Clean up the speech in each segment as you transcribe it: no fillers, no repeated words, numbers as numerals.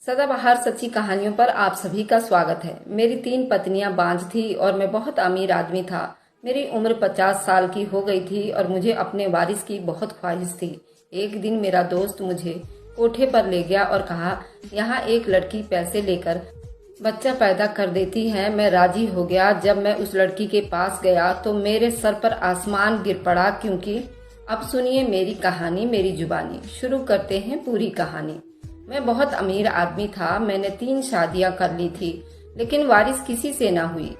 सदाबहार सच्ची कहानियों पर आप सभी का स्वागत है। मेरी 3 पत्नियां बांझ थी और मैं बहुत अमीर आदमी था। मेरी उम्र 50 साल की हो गई थी और मुझे अपने वारिस की बहुत ख्वाहिश थी। एक दिन मेरा दोस्त मुझे कोठे पर ले गया और कहा, यहाँ एक लड़की पैसे लेकर बच्चा पैदा कर देती है। मैं राजी हो गया। जब मैं उस लड़की के पास गया तो मेरे सर पर आसमान गिर पड़ा। क्योंकि अब सुनिए मेरी कहानी, मेरी जुबानी। शुरू करते हैं पूरी कहानी। मैं बहुत अमीर आदमी था। मैंने 3 शादियां कर ली थी, लेकिन वारिस किसी से ना हुई।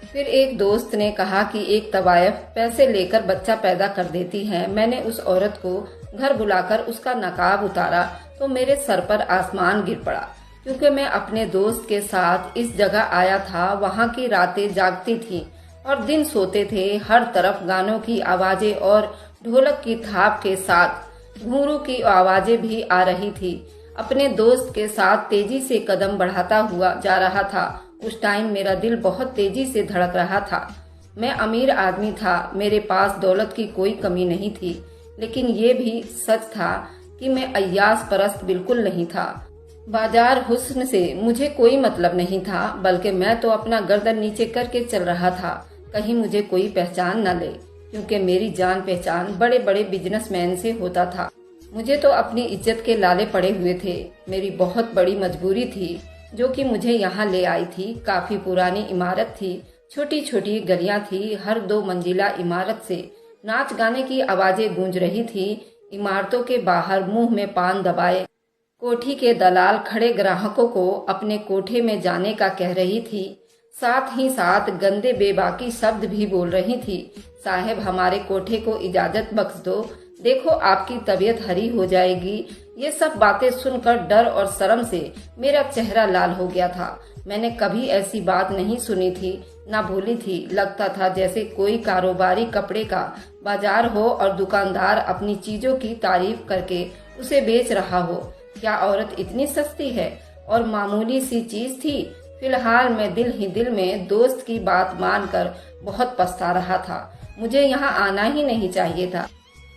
फिर एक दोस्त ने कहा कि एक तवायफ पैसे लेकर बच्चा पैदा कर देती है। मैंने उस औरत को घर बुलाकर उसका नकाब उतारा तो मेरे सर पर आसमान गिर पड़ा। क्योंकि मैं अपने दोस्त के साथ इस जगह आया था। वहाँ की रातें जागती थी और दिन सोते थे। हर तरफ गानों की आवाजें और ढोलक की थाप के साथ घुंघरू की आवाजें भी आ रही थी। अपने दोस्त के साथ तेजी से कदम बढ़ाता हुआ जा रहा था। उस टाइम मेरा दिल बहुत तेजी से धड़क रहा था। मैं अमीर आदमी था, मेरे पास दौलत की कोई कमी नहीं थी, लेकिन ये भी सच था कि मैं अय्यास परस्त बिल्कुल नहीं था। बाजार हुस्न से मुझे कोई मतलब नहीं था, बल्कि मैं तो अपना गर्दन नीचे करके चल रहा था, कहीं मुझे कोई पहचान न ले। क्योंकि मेरी जान पहचान बड़े बड़े बिजनेसमैन से होता था। मुझे तो अपनी इज्जत के लाले पड़े हुए थे। मेरी बहुत बड़ी मजबूरी थी जो कि मुझे यहाँ ले आई थी। काफी पुरानी इमारत थी, छोटी छोटी गलियां थी। हर 2 मंजिला इमारत से नाच गाने की आवाजें गूंज रही थी। इमारतों के बाहर मुंह में पान दबाए कोठी के दलाल खड़े ग्राहकों को अपने कोठे में जाने का कह रही थी। साथ ही साथ गंदे बेबाकी शब्द भी बोल रही थी। साहब, हमारे कोठे को इजाजत बख्श दो, देखो आपकी तबीयत हरी हो जाएगी। ये सब बातें सुनकर डर और शर्म से मेरा चेहरा लाल हो गया था। मैंने कभी ऐसी बात नहीं सुनी थी, ना भूली थी। लगता था जैसे कोई कारोबारी कपड़े का बाजार हो और दुकानदार अपनी चीजों की तारीफ करके उसे बेच रहा हो। क्या औरत इतनी सस्ती है और मामूली सी चीज थी। फिलहाल मैं दिल ही दिल में दोस्त की बात मानकर बहुत पछता रहा था। मुझे यहाँ आना ही नहीं चाहिए था।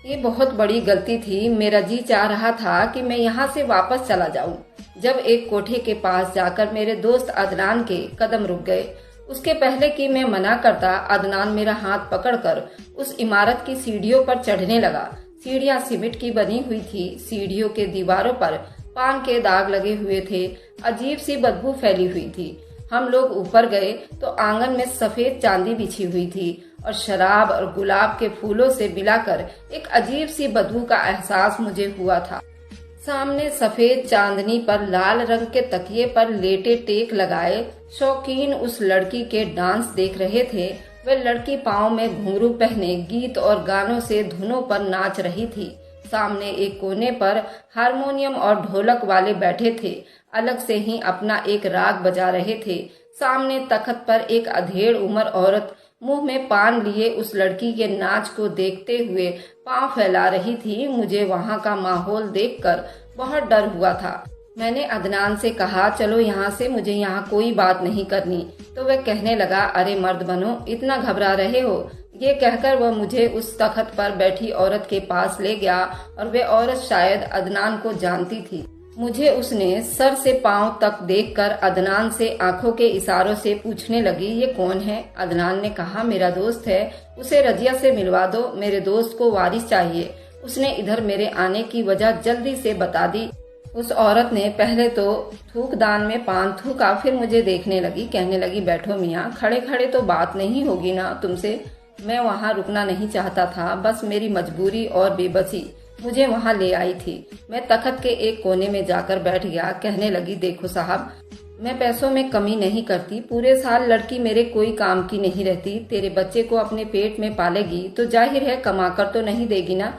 ये बहुत बड़ी गलती थी। मेरा जी चाह रहा था कि मैं यहाँ से वापस चला जाऊं। जब एक कोठे के पास जाकर मेरे दोस्त अदनान के कदम रुक गए। उसके पहले कि मैं मना करता, अदनान मेरा हाथ पकड़कर उस इमारत की सीढ़ियों पर चढ़ने लगा। सीढ़ियां सीमेंट की बनी हुई थी। सीढ़ियों के दीवारों पर पान के दाग लगे हुए थे। अजीब सी बदबू फैली हुई थी। हम लोग ऊपर गए तो आंगन में सफेद चांदी बिछी हुई थी और शराब और गुलाब के फूलों से मिलाकर एक अजीब सी बदबू का एहसास मुझे हुआ था। सामने सफेद चांदनी पर लाल रंग के तकिए पर लेटे टेक लगाए शौकीन उस लड़की के डांस देख रहे थे। वह लड़की पाँव में घुंघरू पहने गीत और गानों से धुनों पर नाच रही थी। सामने एक कोने पर हारमोनियम और ढोलक वाले बैठे थे, अलग से ही अपना एक राग बजा रहे थे। सामने तख्त पर एक अधेड़ उम्र औरत मुंह में पान लिए उस लड़की के नाच को देखते हुए पांव फैला रही थी। मुझे वहां का माहौल देखकर बहुत डर हुआ था। मैंने अदनान से कहा, चलो यहाँ से, मुझे यहाँ कोई बात नहीं करनी। तो वह कहने लगा, अरे मर्द बनो, इतना घबरा रहे हो। ये कहकर वह मुझे उस तख्त पर बैठी औरत के पास ले गया और वह औरत शायद अदनान को जानती थी। मुझे उसने सर से पांव तक देखकर अदनान से आंखों के इशारों से पूछने लगी, ये कौन है। अदनान ने कहा, मेरा दोस्त है, उसे रजिया से मिलवा दो, मेरे दोस्त को वारिस चाहिए। उसने इधर मेरे आने की वजह जल्दी से बता दी। उस औरत ने पहले तो थूकदान में पान थूका, फिर मुझे देखने लगी, कहने लगी, बैठो मियाँ, खड़े खड़े तो बात नहीं होगी ना तुमसे। मैं वहाँ रुकना नहीं चाहता था, बस मेरी मजबूरी और बेबसी मुझे वहाँ ले आई थी। मैं तख्त के एक कोने में जाकर बैठ गया। कहने लगी, देखो साहब, मैं पैसों में कमी नहीं करती। पूरे साल लड़की मेरे कोई काम की नहीं रहती। तेरे बच्चे को अपने पेट में पालेगी तो जाहिर है कमाकर तो नहीं देगी ना,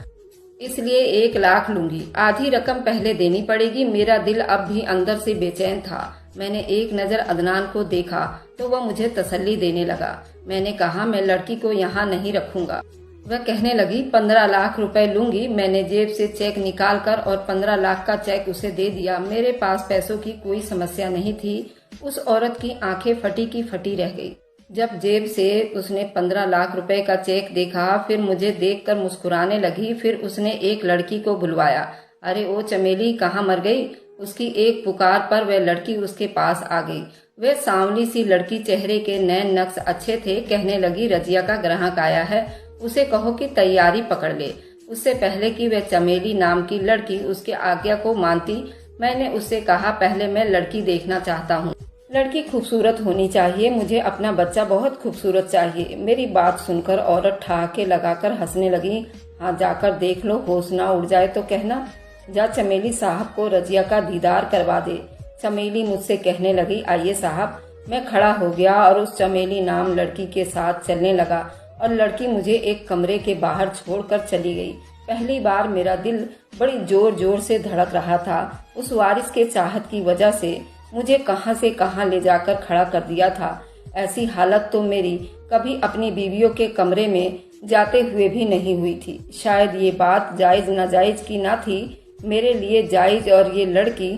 इसलिए 1 लाख लूंगी। आधी रकम पहले देनी पड़ेगी। मेरा दिल अब भी अंदर से बेचैन था। मैंने एक नजर अदनान को देखा तो वह मुझे तसल्ली देने लगा। मैंने कहा, मैं लड़की को यहाँ नहीं रखूंगा। वह कहने लगी, 15 लाख रुपए लूंगी। मैंने जेब से चेक निकालकर और 15 लाख का चेक उसे दे दिया। मेरे पास पैसों की कोई समस्या नहीं थी। उस औरत की आंखें फटी की फटी रह गई जब जेब से उसने 15 लाख रुपए का चेक देखा। फिर मुझे देखकर मुस्कुराने लगी। फिर उसने एक लड़की को बुलवाया। अरे ओ चमेली, कहाँ मर गई। उसकी एक पुकार पर वह लड़की उसके पास आ गई। वह सांवली सी लड़की, चेहरे के नैन नक्श अच्छे थे। कहने लगी, रजिया का ग्राहक आया है, उसे कहो कि तैयारी पकड़ ले। उससे पहले कि वह चमेली नाम की लड़की उसके आज्ञा को मानती, मैंने उससे कहा, पहले मैं लड़की देखना चाहता हूँ। लड़की खूबसूरत होनी चाहिए, मुझे अपना बच्चा बहुत खूबसूरत चाहिए। मेरी बात सुनकर औरत ठहाके लगाकर हंसने लगी। हाँ, जाकर देख लो, होश ना उड़ जाए तो कहना। जा चमेली साहब को रजिया का दीदार करवा दे। चमेली मुझसे कहने लगी, आइए साहब। मैं खड़ा हो गया और उस चमेली नाम लड़की के साथ चलने लगा और लड़की मुझे एक कमरे के बाहर छोड़कर चली गई। पहली बार मेरा दिल बड़ी जोर जोर से धड़क रहा था। उस वारिस के चाहत की वजह से मुझे कहां से कहां ले जाकर खड़ा कर दिया था। ऐसी हालत तो मेरी कभी अपनी बीवियों के कमरे में जाते हुए भी नहीं हुई थी। शायद ये बात जायज नाजायज की ना थी, मेरे लिए जायज। और ये लड़की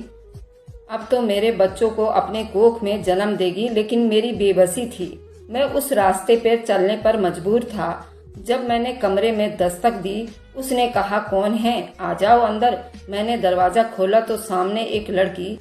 अब तो मेरे बच्चों को अपने कोख में जन्म देगी, लेकिन मेरी बेबसी थी। मैं उस रास्ते पर चलने पर मजबूर था। जब मैंने कमरे में दस्तक दी, उसने कहा, कौन है, आ जाओ अंदर। मैंने दरवाजा खोला तो सामने एक लड़की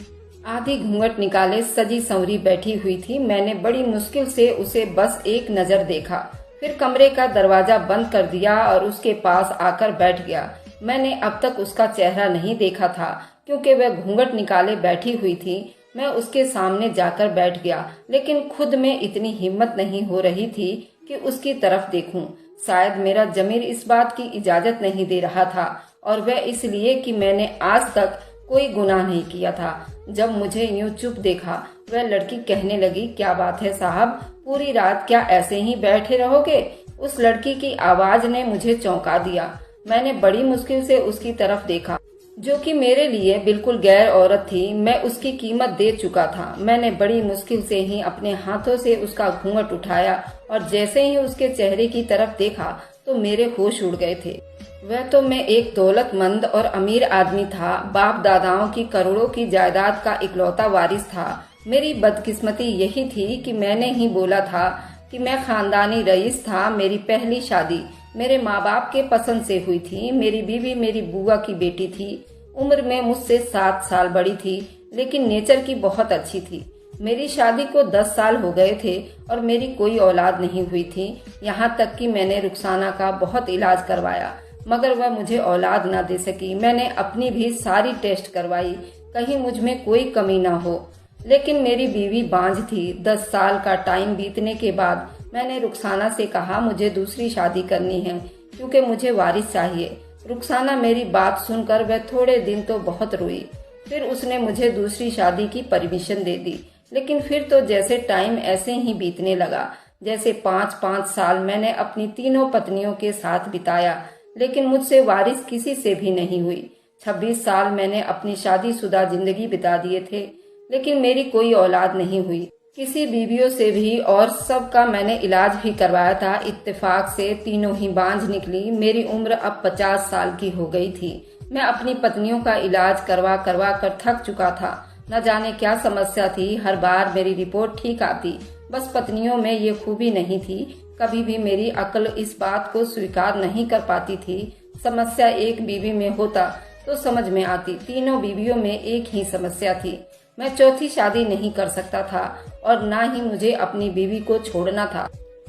आधी घूंघट निकाले सजी संवरी बैठी हुई थी। मैंने बड़ी मुश्किल से उसे बस एक नजर देखा, फिर कमरे का दरवाजा बंद कर दिया और उसके पास आकर बैठ गया। मैंने अब तक उसका चेहरा नहीं देखा था, क्योंकि वह घूंघट निकाले बैठी हुई थी। मैं उसके सामने जाकर बैठ गया, लेकिन खुद में इतनी हिम्मत नहीं हो रही थी कि उसकी तरफ देखूं। शायद मेरा जमीर इस बात की इजाजत नहीं दे रहा था, और वह इसलिए कि मैंने आज तक कोई गुनाह नहीं किया था। जब मुझे यूं चुप देखा, वह लड़की कहने लगी, क्या बात है साहब, पूरी रात क्या ऐसे ही बैठे रहोगे? उस लड़की की आवाज ने मुझे चौंका दिया। मैंने बड़ी मुश्किल से उसकी तरफ देखा, जो कि मेरे लिए बिल्कुल गैर औरत थी। मैं उसकी कीमत दे चुका था। मैंने बड़ी मुश्किल से ही अपने हाथों से उसका घूंघट उठाया और जैसे ही उसके चेहरे की तरफ देखा तो मेरे होश उड़ गए थे। वह तो मैं एक दौलतमंद और अमीर आदमी था। बाप दादाओं की करोड़ों की जायदाद का इकलौता वारिस था। मेरी बदकिस्मती यही थी कि मैंने ही बोला था कि मैं खानदानी रईस था। मेरी पहली शादी मेरे माँ बाप के पसंद से हुई थी। मेरी बीवी मेरी बुआ की बेटी थी। उम्र में मुझसे 7 साल बड़ी थी, लेकिन नेचर की बहुत अच्छी थी। मेरी शादी को 10 साल हो गए थे और मेरी कोई औलाद नहीं हुई थी। यहाँ तक कि मैंने रुखसाना का बहुत इलाज करवाया, मगर वह मुझे औलाद ना दे सकी। मैंने अपनी भी सारी टेस्ट करवाई, कहीं मुझ में कोई कमी ना हो, लेकिन मेरी बीवी बांझ थी। 10 साल का टाइम बीतने के बाद मैंने रुखसाना से कहा, मुझे दूसरी शादी करनी है, क्योंकि मुझे वारिस चाहिए। रुखसाना मेरी बात सुनकर वह थोड़े दिन तो बहुत रोई। फिर उसने मुझे दूसरी शादी की परमिशन दे दी, लेकिन फिर तो जैसे टाइम ऐसे ही बीतने लगा, जैसे 5-5 साल मैंने अपनी तीनों पत्नियों के साथ बिताया, लेकिन मुझसे वारिस किसी से भी नहीं हुई। 26 साल मैंने अपनी शादीशुदा जिंदगी बिता दिए थे, लेकिन मेरी कोई औलाद नहीं हुई किसी बीवियों से भी, और सबका मैंने इलाज भी करवाया था। इत्तेफाक से तीनों ही बांझ निकली। मेरी उम्र अब 50 साल की हो गई थी। मैं अपनी पत्नियों का इलाज करवा करवा कर थक चुका था। न जाने क्या समस्या थी, हर बार मेरी रिपोर्ट ठीक आती, बस पत्नियों में ये खूबी नहीं थी। कभी भी मेरी अक्ल इस बात को स्वीकार नहीं कर पाती थी। समस्या एक बीवी में होता तो समझ में आती, तीनों बीवियों में एक ही समस्या थी। मैं चौथी शादी नहीं कर सकता था और ना ही मुझे अपनी बीवी को छोड़ना था,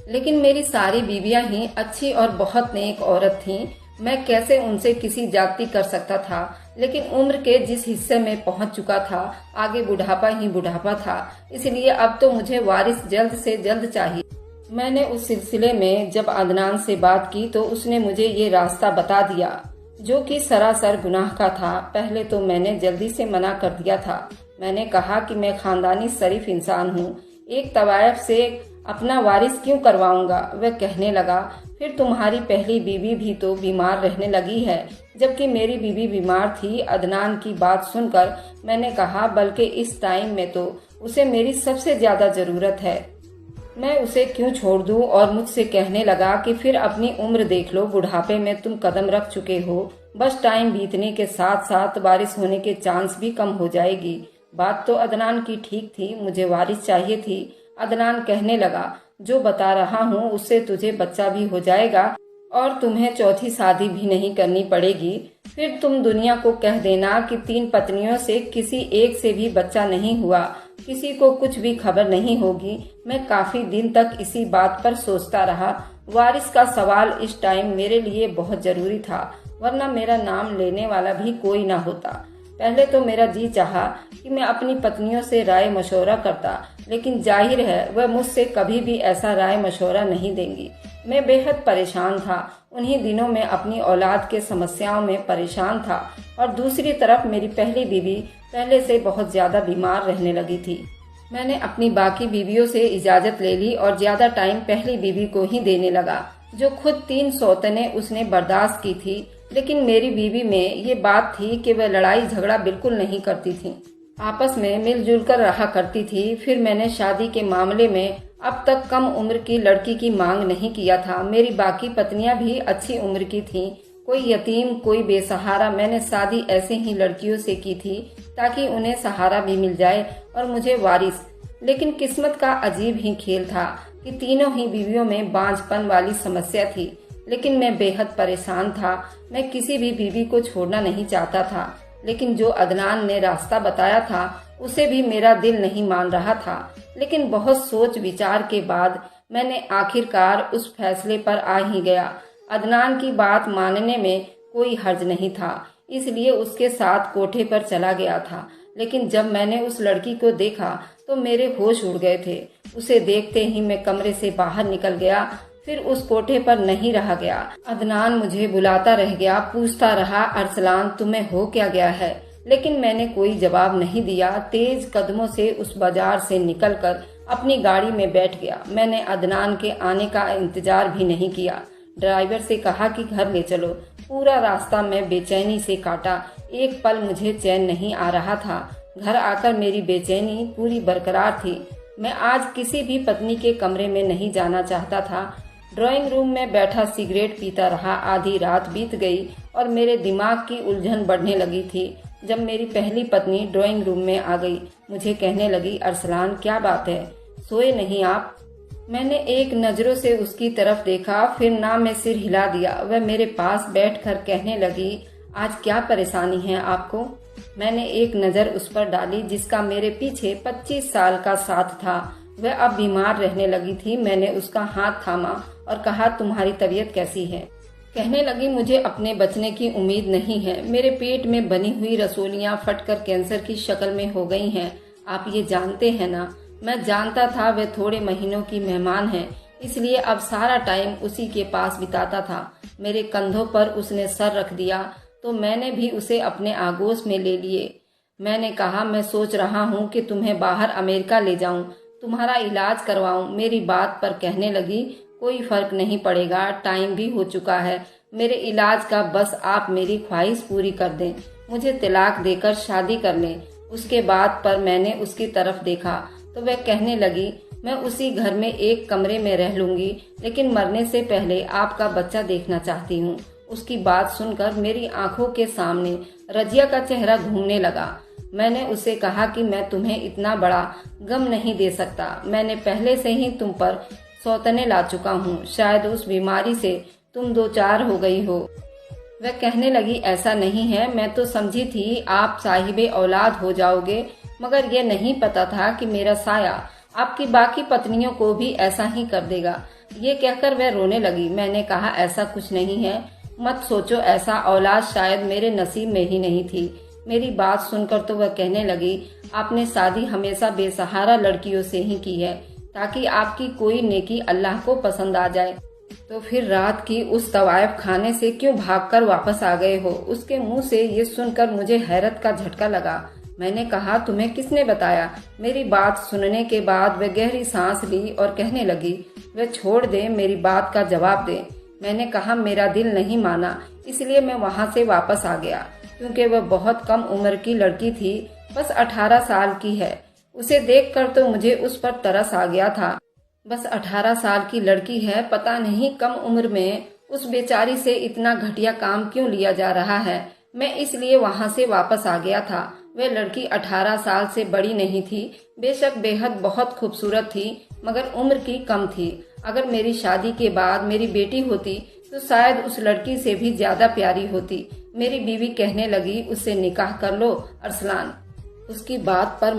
लेकिन मेरी सारी बीवियां ही अच्छी और बहुत नेक औरत थीं। मैं कैसे उनसे किसी जाति कर सकता था? लेकिन उम्र के जिस हिस्से में पहुंच चुका था, आगे बुढ़ापा ही बुढ़ापा था, इसलिए अब तो मुझे वारिस जल्द से जल्द चाहिए। मैंने उस सिलसिले में जब अदनान से बात की तो उसने मुझे ये रास्ता बता दिया, जो कि सरासर गुनाह का था। पहले तो मैंने जल्दी से मना कर दिया था। मैंने कहा कि मैं खानदानी शरीफ इंसान हूँ, एक तवायफ से अपना वारिस क्यों करवाऊंगा? वह कहने लगा, फिर तुम्हारी पहली बीवी भी तो बीमार रहने लगी है, जबकि मेरी बीवी बीमार थी। अदनान की बात सुनकर मैंने कहा, बल्कि इस टाइम में तो उसे मेरी सबसे ज्यादा जरूरत है, मैं उसे क्यों छोड़ दूं? और मुझसे कहने लगा कि फिर अपनी उम्र देख लो, बुढ़ापे में तुम कदम रख चुके हो, बस टाइम बीतने के साथ साथ वारिस होने के चांस भी कम हो जाएगी। बात तो अदनान की ठीक थी, मुझे वारिस चाहिए थी। अदनान कहने लगा, जो बता रहा हूँ उससे तुझे बच्चा भी हो जाएगा और तुम्हें चौथी शादी भी नहीं करनी पड़ेगी। फिर तुम दुनिया को कह देना कि 3 पत्नियों से किसी एक से भी बच्चा नहीं हुआ, किसी को कुछ भी खबर नहीं होगी। मैं काफी दिन तक इसी बात पर सोचता रहा। वारिस का सवाल इस टाइम मेरे लिए बहुत जरूरी था, वरना मेरा नाम लेने वाला भी कोई ना होता। पहले तो मेरा जी चाहा कि मैं अपनी पत्नियों से राय मशवरा करता, लेकिन जाहिर है वह मुझसे कभी भी ऐसा राय मशवरा नहीं देंगी। मैं बेहद परेशान था। उन्हीं दिनों में अपनी औलाद के समस्याओं में परेशान था और दूसरी तरफ मेरी पहली बीवी पहले से बहुत ज्यादा बीमार रहने लगी थी। मैंने अपनी बाकी बीवियों से इजाजत ले ली और ज्यादा टाइम पहली बीवी को ही देने लगा, जो खुद 3 सौतने उसने बर्दाश्त की थी। लेकिन मेरी बीवी में ये बात थी कि वह लड़ाई झगड़ा बिल्कुल नहीं करती थी, आपस में मिलजुल कर रहा करती थी। फिर मैंने शादी के मामले में अब तक कम उम्र की लड़की की मांग नहीं किया था। मेरी बाकी पत्नियां भी अच्छी उम्र की थीं, कोई यतीम कोई बेसहारा। मैंने शादी ऐसे ही लड़कियों से की थी ताकि उन्हें सहारा भी मिल जाए और मुझे वारिस। लेकिन किस्मत का अजीब ही खेल था कि तीनों ही बीवियों में बांझपन वाली समस्या थी। लेकिन मैं बेहद परेशान था। मैं किसी भी बीवी को छोड़ना नहीं चाहता था, लेकिन जो अदनान ने रास्ता बताया था उसे भी मेरा दिल नहीं मान रहा था। लेकिन बहुत सोच विचार के बाद मैंने आखिरकार उस फैसले पर आ ही गया। अदनान की बात मानने में कोई हर्ज नहीं था, इसलिए उसके साथ कोठे पर चला गया था। लेकिन जब मैंने उस लड़की को देखा तो मेरे होश उड़ गए थे। उसे देखते ही मैं कमरे से बाहर निकल गया, फिर उस कोठे पर नहीं रहा गया। अदनान मुझे बुलाता रह गया, पूछता रहा, अरसलान तुम्हें हो क्या गया है? लेकिन मैंने कोई जवाब नहीं दिया। तेज कदमों से उस बाजार से निकलकर अपनी गाड़ी में बैठ गया। मैंने अदनान के आने का इंतजार भी नहीं किया। ड्राइवर से कहा कि घर ले चलो। पूरा रास्ता मैं बेचैनी से काटा। एक पल मुझे चैन नहीं आ रहा था। घर आकर मेरी बेचैनी पूरी बरकरार थी। मैं आज किसी भी पत्नी के कमरे में नहीं जाना चाहता था। ड्राइंग रूम में बैठा सिगरेट पीता रहा। आधी रात बीत गई और मेरे दिमाग की उलझन बढ़ने लगी थी जब मेरी पहली पत्नी ड्राइंग रूम में आ गई। मुझे कहने लगी, अरसलान क्या बात है, सोए नहीं आप? मैंने एक नजरों से उसकी तरफ देखा, फिर ना में सिर हिला दिया। वह मेरे पास बैठकर कहने लगी, आज क्या परेशानी है आपको? मैंने एक नजर उस पर डाली जिसका मेरे पीछे 25 साल का साथ था। वह अब बीमार रहने लगी थी। मैंने उसका हाथ थामा और कहा, तुम्हारी तबीयत कैसी है? कहने लगी, मुझे अपने बचने की उम्मीद नहीं है। मेरे पेट में बनी हुई रसोलियां फटकर कैंसर की शक्ल में हो गई हैं। आप ये जानते हैं ना? मैं जानता था वह थोड़े महीनों की मेहमान है, इसलिए अब सारा टाइम उसी के पास बिताता था। मेरे कंधों पर उसने सर रख दिया तो मैंने भी उसे अपने आगोश में ले लिए। मैंने कहा, मैं सोच रहा हूँ कि तुम्हें बाहर अमेरिका ले जाऊं, तुम्हारा इलाज करवाऊं। मेरी बात पर कहने लगी, कोई फर्क नहीं पड़ेगा, टाइम भी हो चुका है मेरे इलाज का, बस आप मेरी ख्वाहिश पूरी कर दें, मुझे तलाक देकर शादी कर लें। उसके बाद पर मैंने उसकी तरफ देखा तो वह कहने लगी, मैं उसी घर में एक कमरे में रह लूंगी, लेकिन मरने से पहले आपका बच्चा देखना चाहती हूँ। उसकी बात सुनकर मेरी आंखों के सामने रजिया का चेहरा घूमने लगा। मैंने उसे कहा कि मैं तुम्हें इतना बड़ा गम नहीं दे सकता। मैंने पहले से ही तुम पर सौतने ला चुका हूँ। शायद उस बीमारी से तुम 2-4 हो गई हो। वह कहने लगी, ऐसा नहीं है, मैं तो समझी थी आप साहिबे औलाद हो जाओगे, मगर यह नहीं पता था कि मेरा साया आपकी बाकी पत्नियों को भी ऐसा ही कर देगा। ये कहकर वह रोने लगी। मैंने कहा, ऐसा कुछ नहीं है, मत सोचो ऐसा, औलाद शायद मेरे नसीब में ही नहीं थी। मेरी बात सुनकर तो वह कहने लगी, आपने शादी हमेशा बेसहारा लड़कियों से ही की है ताकि आपकी कोई नेकी अल्लाह को पसंद आ जाए, तो फिर रात की उस तवायफ खाने से क्यों भागकर वापस आ गए हो? उसके मुंह से ये सुनकर मुझे हैरत का झटका लगा। मैंने कहा, तुम्हें किसने बताया? मेरी बात सुनने के बाद वह गहरी सांस ली और कहने लगी, वह छोड़ दे, मेरी बात का जवाब दे। मैंने कहा, मेरा दिल नहीं माना, इसलिए मैं वहाँ से वापस आ गया। क्योंकि वह बहुत कम उम्र की लड़की थी, बस 18 साल की है। उसे देखकर तो मुझे उस पर तरस आ गया था। बस 18 साल की लड़की है, पता नहीं कम उम्र में उस बेचारी से इतना घटिया काम क्यों लिया जा रहा है। मैं इसलिए वहाँ से वापस आ गया था। वह लड़की 18 साल से बड़ी नहीं थी, बेशक बेहद बहुत खूबसूरत थी, मगर उम्र की कम थी। अगर मेरी शादी के बाद मेरी बेटी होती तो शायद उस लड़की से भी ज्यादा प्यारी होती। मेरी बीवी कहने लगी, उससे निकाह कर लो अरसलान। उसकी बात पर